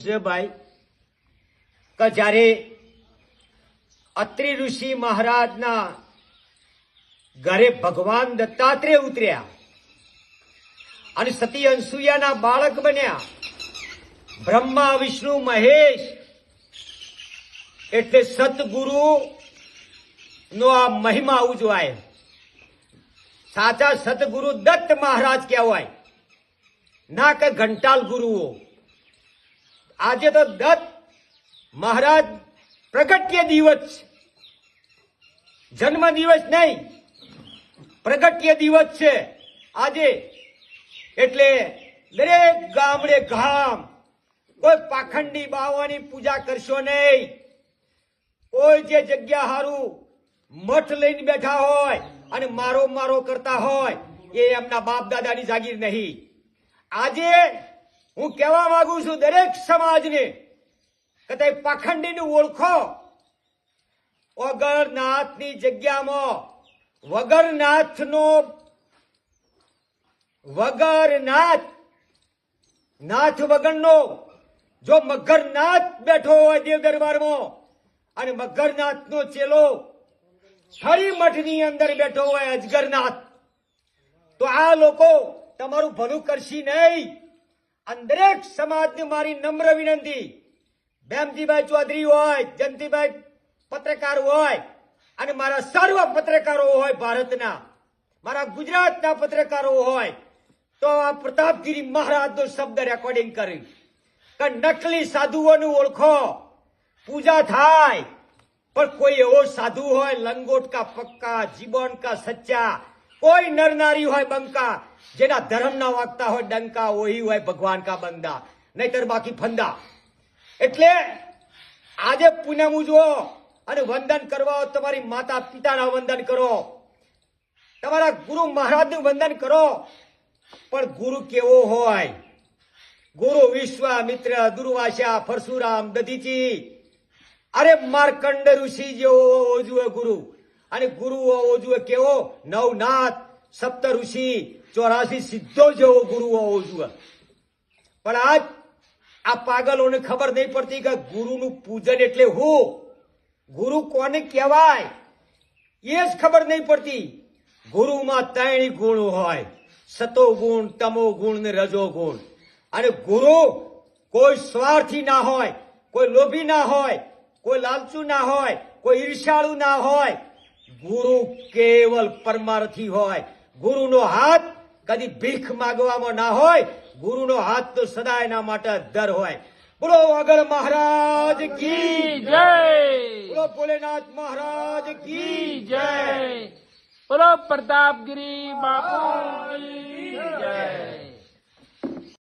ભાઈ કે જ્યારે અત્રિ ઋષિ મહારાજના ઘરે ભગવાન દત્તાત્રેય ઉતર્યા અને સતી અનસુયાના બાળક બન્યા, બ્રહ્મા વિષ્ણુ મહેશ એટલે સતગુરુ નો આ મહિમા ઉજવાય. સાચા સતગુરુ દત્ત મહારાજ કહેવાય, ના કે ઘંટાલ ગુરુઓ. આજે તો દત્ત મહારાજ પ્રગટ્ય દિવસ, જન્મ દિવસ નહીં, પ્રગટ્ય દિવસ છે આજે. એટલે દરેક ગામડે ગામ કોઈ પાખંડી બાવાની પૂજા કરશો નહીં. કોઈ જે જગ્યા હારું મઠ લઈને બેઠા હોય અને મારો મારો કરતા હોય એ એમના બાપ દાદાની જાગીર નહીં. આજે હું કહેવા માંગુ છું દરેક સમાજને કે તે પાખંડીને ઓળખો. વગરનાથની જગ્યામાં વગરનાથનો વગરનાથ નાથ વગરનો જો મગરનાથ બેઠો હોય દેવ દરબારમાં અને મગરનાથનો ચેલો છડી મઠની અંદર બેઠો હોય અજગરનાથ, તો આ લોકો તમારું ભલું કરશી નહીં. અને દરેક સમાજને મારી નમ્ર વિનંતી, બેમજીભાઈ ચૌધરી હોય, જયંતિભાઈ પત્રકાર હોય અને મારા સર્વ પત્રકારો હોય ભારતના, મારા ગુજરાતના પત્રકારો હોય, તો આ પ્રતાપગીરી મહારાજનો શબ્દ રેકોર્ડિંગ કરી કે નકલી સાધુઓને ઓળખો. પૂજા થાય પણ કોઈ એવો સાધુ હોય લંગોટ કા પક્કા, જીવન કા સચ્ચા, કોઈ નર નારી હોય બંકા, જેના ધર્મ ના વાગતા હોય ડંકા, ઓહી હોય ભગવાન કા બંદા, નહીતર બાકી ફંદા. એટલે આજે પૂનમ ઉજવો અને વંદન કરવા, તમારી માતા પિતાના વંદન કરો, તમારા ગુરુ મહારાજનું વંદન કરો. પણ ગુરુ કેવો હોય? ગુરુ વિશ્વામિત્ર, દુર્વાસા, પરશુરામ, દધીચી, અરે માર્કંડ ઋષિ જેવો હોવો જોઈએ ગુરુ. અને ગુરુ હોવો જોઈએ કેવો? નવનાથ, સપ્ત ઋષિ, 84 સિદ્ધો જેવો ગુરુ હોવો જોઈએ. પણ આજ આ પાગલોને ખબર નહીં પડતી કે ગુરુનું પૂજન એટલે હું, ગુરુ કોને કહેવાય એ જ ખબર નહીં પડતી. ગુરુમાં 3 ગુણ હોય, સતો ગુણ, તમો ગુણ ને રજો ગુણ. અને ગુરુ કોઈ સ્વાર્થી ના હોય, કોઈ લોભી ના હોય, કોઈ લાલચુ ના હોય, કોઈ ઈર્ષાળુ ના હોય. ગુરુ કેવલ પરમાર્થી હોય. ગુરુનો હાથ કદી ભીખ માંગવામાં ના હોય. ગુરુનો હાથ તો સદાયના માટે દર હોય. બોલો અગળ મહારાજ કી જય, બોલો ભોલેનાથ મહારાજ કી જય, બોલો પ્રતાપગીરી બાપુ કી જય.